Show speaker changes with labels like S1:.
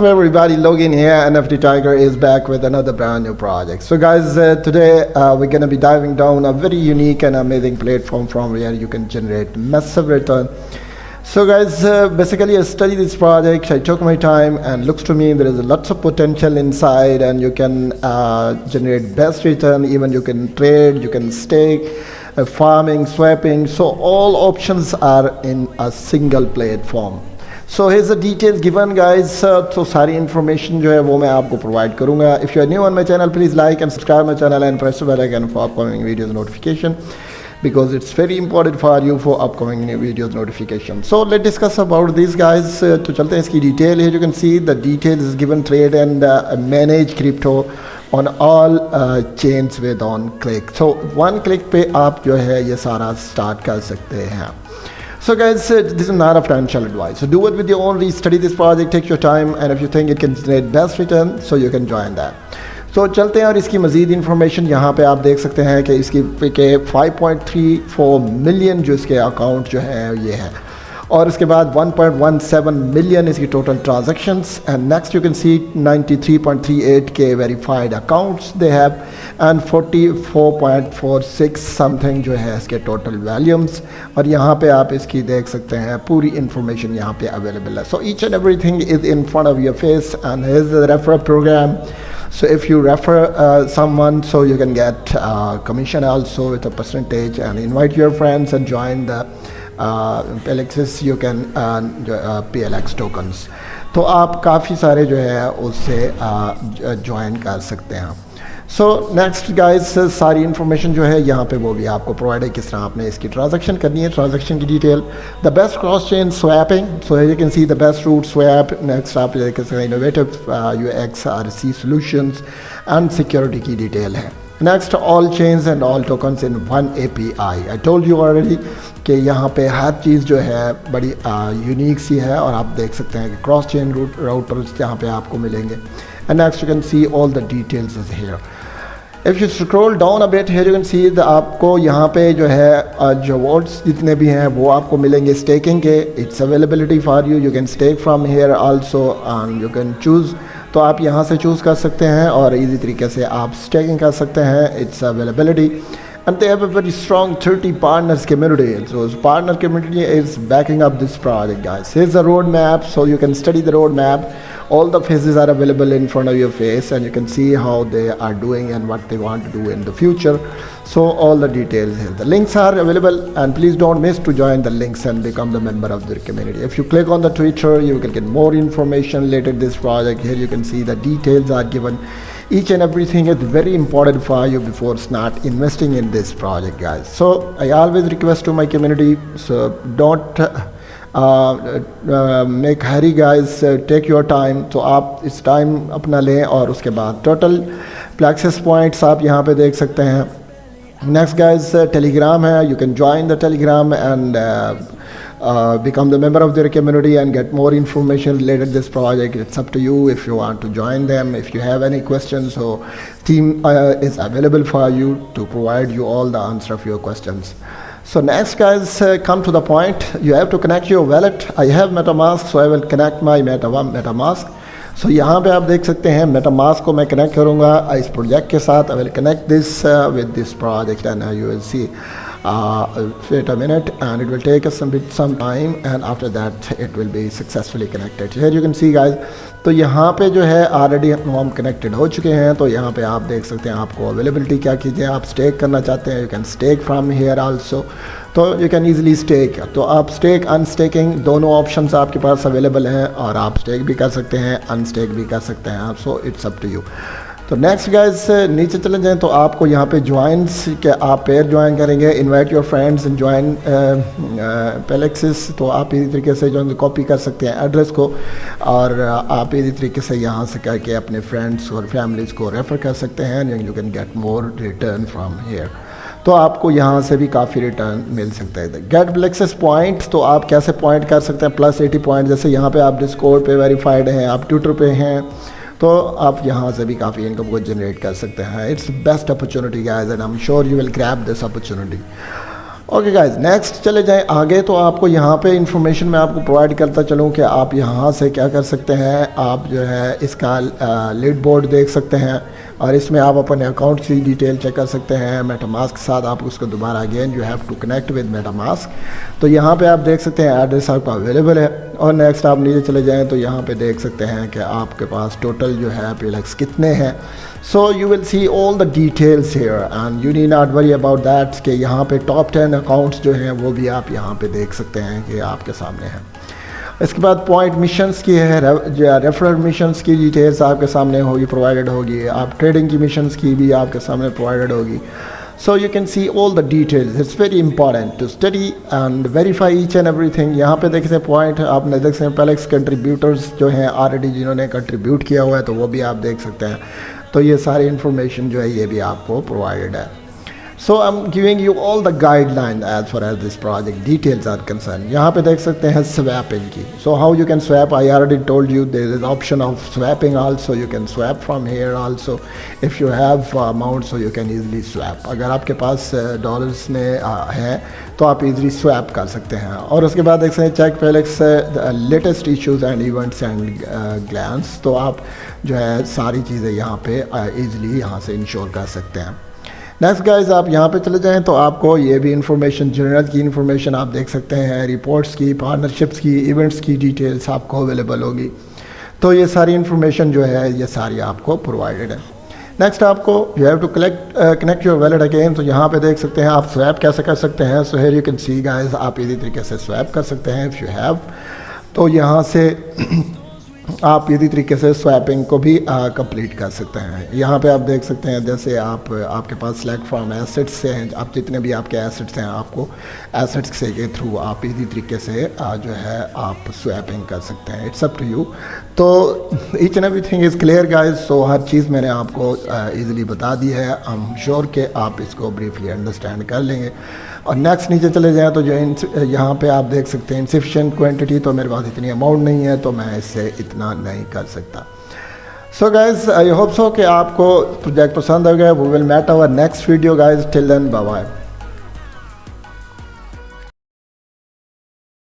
S1: What's up everybody, Logan here. NFT Tiger is back with another brand new project. So guys, today we're going to be diving down a very unique and amazing platform from where you can generate massive return. So guys, basically I studied this project, I took my time, and looks to me there is lots of potential inside, and you can generate best return. Even you can trade, you can stake, farming, swapping. So all options are in a single platform. So here's the details given guys. So सारी information जो है वो मैं आपको provide करूँगा. If you are new on my channel, please like and subscribe my channel and press the bell icon for upcoming videos notification, because it's very important for you for upcoming videos notification. So let's discuss about these guys. तो चलते हैं इसकी detail. Here you can see the details is given trade and manage crypto on all chains with on click. So one click पे आप जो है ये सारा start कर सकते हैं. So guys, this is not a financial advice. So do it with your own research, study this project, take your time, and if you think it can generate best return, so you can join that. So चलते हैं और इसकी मज़ीद information यहाँ पे आप देख सकते हैं कि इसकी के 5.34 मिलियन जो इसके अकाउंट जो है ये है, और इसके बाद 1.17 मिलियन इसकी total transactions, and next you can सी 93.38 के verified accounts they have, and 44.46 something जो है इसके टोटल वॉल्यूम्स. और यहाँ पे आप इसकी देख सकते हैं पूरी इन्फॉर्मेशन यहाँ पे अवेलेबल है. So each and everything is in front of your face, and here is the referral program. So if you refer someone, so you can get commission also with a percentage, and invite your friends and join the PLEXUX. You can earn PLX tokens. तो आप काफ़ी सारे जो है उससे join कर सकते हैं. सो नेक्स्ट गाइस, सारी इन्फॉर्मेशन जो है यहाँ पे वो भी आपको प्रोवाइड है, किस तरह आपने इसकी ट्रांजैक्शन करनी है, ट्रांजैक्शन की detail. The best cross chain swapping, so you can see the best route swap. Next आप देख सकते हैं innovative UXRC solutions and security की डिटेल है. Next all chains and all tokens in one API. I told you already कि यहाँ पे हर चीज़ जो है बड़ी यूनिक सी है, और आप देख सकते हैं कि क्रॉस चेन राउटर्स यहाँ पे आपको मिलेंगे. And next you can see all the details is here. If you scroll down a bit, here you can सी आपको यहाँ पे जो है जो वॉट्स जितने भी हैं वो आपको मिलेंगे स्टेकिंग के. It's availability for you, you can stake from here also, and you can choose. तो आप यहाँ से चूज़ कर सकते हैं और इजी तरीके से आप स्टेकिंग कर सकते हैं. It's availability. And they have a very strong 30 partners community. So partner community is backing up this project, guys. Here's the roadmap, so you can study the roadmap. All the phases are available in front of your face, and you can see how they are doing and what they want to do in the future. So all the details here. The links are available, and please don't miss to join the links and become the member of the community. If you click on the Twitter, you can get more information related to this project. Here you can see the details are given. Each and everything is very important for you before start investing in this project, guys. So I always request to my community, so don't make hurry, guys. Take your time. तो आप इस time अपना लें, और उसके बाद total PLEXUX points आप यहाँ पे देख सकते हैं. Next guys, Telegram है. You can join the Telegram and become the member of their community and get more information related to this project. It's up to you if you want to join them. If you have any questions, so team is available for you to provide you all the answer of your questions. So next guys, come to the point. You have to connect your wallet. I have MetaMask, so I will connect my MetaMask. So यहाँ पे आप देख सकते हैं MetaMask को मैं connect करूँगा इस प्रोजेक्ट के साथ. I will connect this with this project, and you will see wait a minute, and it will take us some time, and after that it will be successfully connected. Here you can see guys, तो यहाँ पे जो है already हम connected हो चुके हैं. तो यहाँ पे आप देख सकते हैं आपको अवेलेबिलिटी क्या कीजिए. आप स्टेक करना चाहते हैं, you can stake from here also. तो यू कैन ईजिली स्टेक. तो आप स्टेक अनस्टेकिंग दोनों ऑप्शंस आपके पास अवेलेबल हैं, और आप स्टेक भी कर सकते हैं, अनस्टेक भी कर सकते हैं आप. So it's up to you. तो नेक्स्ट गाइस, नीचे चले जाएं तो आपको यहाँ पे ज्वाइंस के आप पेयर ज्वाइन करेंगे. Invite your friends and join PLEXUX. तो आप इसी तरीके से जो कॉपी कर सकते हैं एड्रेस को, और आप इसी तरीके से यहाँ से करके अपने फ्रेंड्स और फैमिलीज़ को रेफ़र कर सकते हैं. You can get more return from here. तो आपको यहाँ से भी काफ़ी रिटर्न मिल सकता है. गेट PLEXUX पॉइंट, तो आप कैसे पॉइंट कर सकते हैं +80 पॉइंट. जैसे यहाँ पे आप डिस्कॉर्ड पे वेरीफाइड हैं, आप ट्विटर पे हैं, तो आप यहाँ से भी काफ़ी इनकम को जनरेट कर सकते हैं. It's best opportunity guys, and I am sure you will grab this opportunity. Okay guys, next चले जाएं आगे। तो आपको यहाँ पे इंफॉर्मेशन मैं आपको प्रोवाइड करता चलूँ कि आप यहाँ से क्या कर सकते हैं। आप जो है इसका लीड बोर्ड देख सकते हैं और इसमें आप अपने अकाउंट की डिटेल चेक कर सकते हैं। मेटामास्क के साथ आप उसको दोबारा again you have to connect with MetaMask. तो यहाँ पे आप देख सकते हैं एड्रेस आपका अवेलेबल है। और नेक्स्ट आप नीचे चले जाएँ तो यहाँ पे देख सकते हैं कि आपके पास टोटल जो है PLEXUX कितने हैं। So you will see all the details here and you need not worry about that कि यहाँ पे टॉप 10 अकाउंट्स जो हैं वो भी आप यहाँ पे देख सकते हैं कि आपके सामने हैं। इसके बाद पॉइंट मिशंस की है, रेफरल मिशंस की डिटेल्स आपके सामने होगी, प्रोवाइडेड होगी। आप ट्रेडिंग की मिशंस की भी आपके सामने प्रोवाइडेड होगी। So you can see all the details. It's very important to study and verify each and everything. यहाँ पे देखते हैं पॉइंट आपने देख सकते हैं PLEXUX कंट्रीब्यूटर्स जो हैं ऑलरेडी जिन्होंने कंट्रीब्यूट किया हुआ है तो वो भी आप देख सकते हैं। तो ये सारी इन्फॉर्मेशन जो है ये भी आपको प्रोवाइडेड है। So I am giving you all the guideline as far as this project details are concern. यहाँ पे देख सकते हैं स्वैपिंग की। So how you can swap, I already told you there is option of swapping also. You can swap from here also if you have amount, so you can easily swap. अगर आपके पास dollars में है तो आप easily swap कर सकते हैं। और उसके बाद देख सकते हैं check PLEXUX latest issues and events and glance. तो आप जो है सारी चीज़ें यहाँ पे ईजिली यहाँ से इंश्योर कर सकते हैं। नेक्स्ट गाइज, आप यहाँ पे चले जाएं तो आपको ये भी इंफॉर्मेशन, जनरल की इंफॉर्मेशन आप देख सकते हैं, रिपोर्ट्स की, पार्टनरशिप्स की, इवेंट्स की डिटेल्स आपको अवेलेबल होगी। तो ये सारी इंफॉर्मेशन जो है ये सारी आपको प्रोवाइडेड है। नेक्स्ट आपको you have to connect your wallet again. तो यहाँ पे देख सकते हैं आप स्वैप कैसे कर सकते हैं। So here you can see guys, आप इसी तरीके से स्वैप कर सकते हैं इफ़ यू हैव। तो यहाँ से आप इसी तरीके से स्वैपिंग को भी कंप्लीट कर सकते हैं। यहाँ पे आप देख सकते हैं जैसे आपके पास सेलेक्ट फ्रॉम एसेट्स से हैं, आप जितने भी आपके एसेट्स हैं आपको एसेट्स से के थ्रू आप इसी तरीके से जो है आप स्वैपिंग कर सकते हैं। It's up to you. तो each and everything is clear guys. So हर चीज़ मैंने आपको ईज़िली बता दी है। आई एम श्योर कि आप इसको ब्रीफली अंडरस्टैंड कर लेंगे। और नेक्स्ट नीचे चले जाएँ तो जो यहाँ पे आप देख सकते हैं इनसफिशिएंट क्वांटिटी, तो मेरे पास इतनी अमाउंट नहीं है तो मैं इससे इतना नहीं कर सकता। So guys, I hope so कि आपको प्रोजेक्ट पसंद आ गया। We will met our next video guys. Till then bye bye.